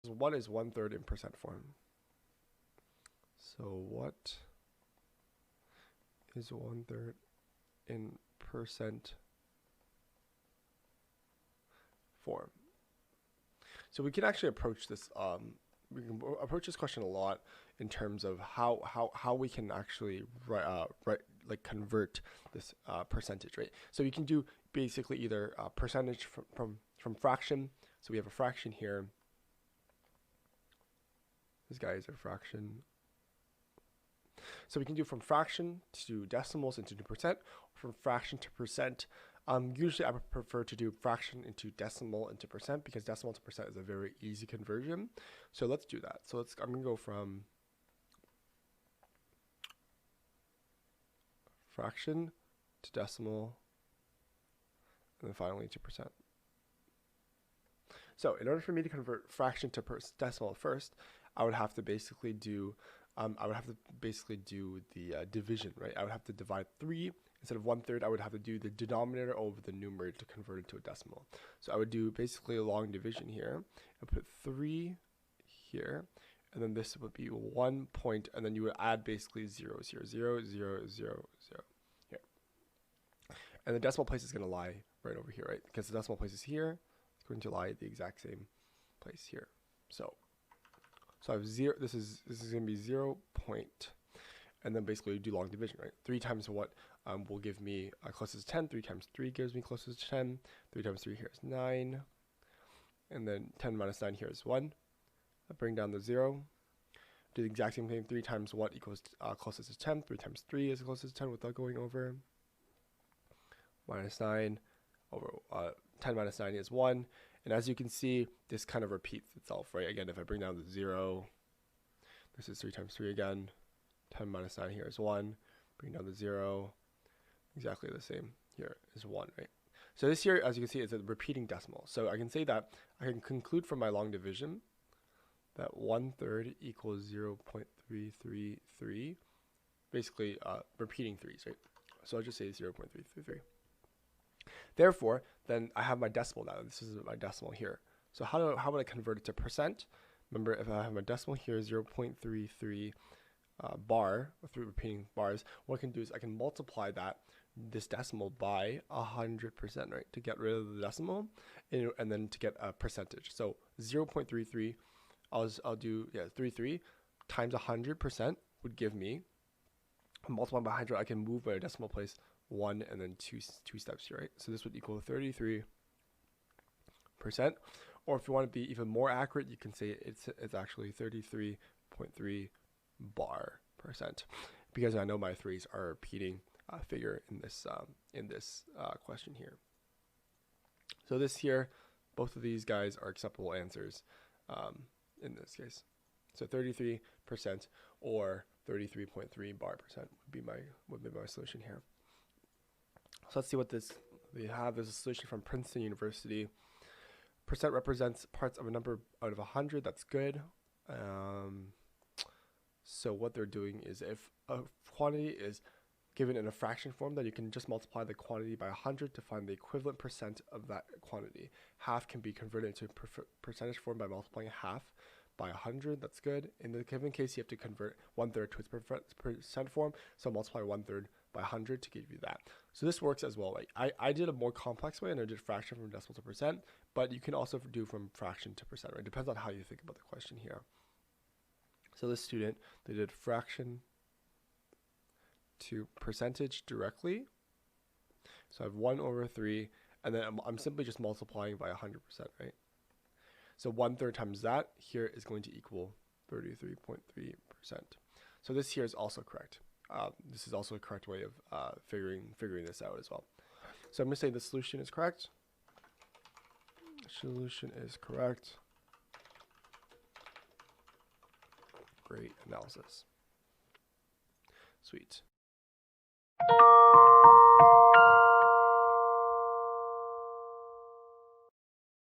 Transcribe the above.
what is 1/3 in percent form? So what is 1/3 in percent form? So we can actually approach this. We can approach this question a lot in terms of how we can actually convert this percentage, right? So we can do basically either percentage from fraction. So we have a fraction here. This guy is a fraction. So we can do from fraction to decimals into percent, or from fraction to percent. Usually I would prefer to do fraction into decimal into percent, because decimal to percent is a very easy conversion. So let's do that. So I'm going to go from fraction to decimal, and then finally to percent. So in order for me to convert fraction to decimal first, I would have to basically do the division, right? I would have to divide 3. Instead of 1/3, I would have to do the denominator over the numerator to convert it to a decimal. So I would do basically a long division here and put 3 here, and then this would be 1 point, and then you would add basically 0, 0, 0, 0, 0, 0 here. And the decimal place is going to lie right over here, right? Because the decimal place is here, it's going to lie at the exact same place here. So I have 0. This is going to be 0 point. And then basically do long division, right? 3 times what will give me closest to 10. 3 times 3 gives me closest to 10. 3 times 3 here is 9. And then 10 minus 9 here is 1. I bring down the 0. Do the exact same thing. 3 times what equals closest to 10. 3 times 3 is closest to 10 without going over. Minus 9 over 10 minus 9 is 1. And as you can see, this kind of repeats itself, right? Again, if I bring down the 0, this is 3 times 3 again. 10 minus 9 here is 1. Bring down the 0. Exactly the same here is 1, right? So this here, as you can see, is a repeating decimal. So I can say that I can conclude from my long division that 1/3 equals 0.333. Basically repeating 3's, right? So I'll just say 0.333. Therefore, then I have my decimal now. This is my decimal here. So how would I convert it to percent? Remember, if I have my decimal here, 0.33 bar, with 3 repeating bars, what I can do is I can multiply this decimal by 100%, right, to get rid of the decimal, and then to get a percentage. So 0.33, I'll do 33 times 100% would give me, multiply by 100, I can move my decimal place 1 and then two steps here, right? So this would equal 33%. Or if you want to be even more accurate, you can say it's actually 33.3 bar percent, because I know my 3's are a repeating figure in this question here. So this here, both of these guys are acceptable answers in this case. So 33% or 33.3 bar percent would be my solution here. So let's see what we have. There's a solution from Princeton University. Percent represents parts of a number out of 100. That's good. So what they're doing is, if a quantity is given in a fraction form, then you can just multiply the quantity by 100 to find the equivalent percent of that quantity. Half can be converted into percentage form by multiplying half by 100. That's good. In the given case, you have to convert 1/3 to its percent form, so multiply 1/3 by 100 to give you that. So this works as well. Like I did a more complex way, and I did fraction from decimal to percent, but you can also do from fraction to percent, right? It depends on how you think about the question here. So this student, they did fraction to percentage directly. So I have 1/3, and then I'm simply just multiplying by 100%, right? So 1/3 times that here is going to equal 33.3%. So this here is also correct. This is also a correct way of figuring this out as well. So I'm going to say the solution is correct. Solution is correct. Great analysis. Sweet.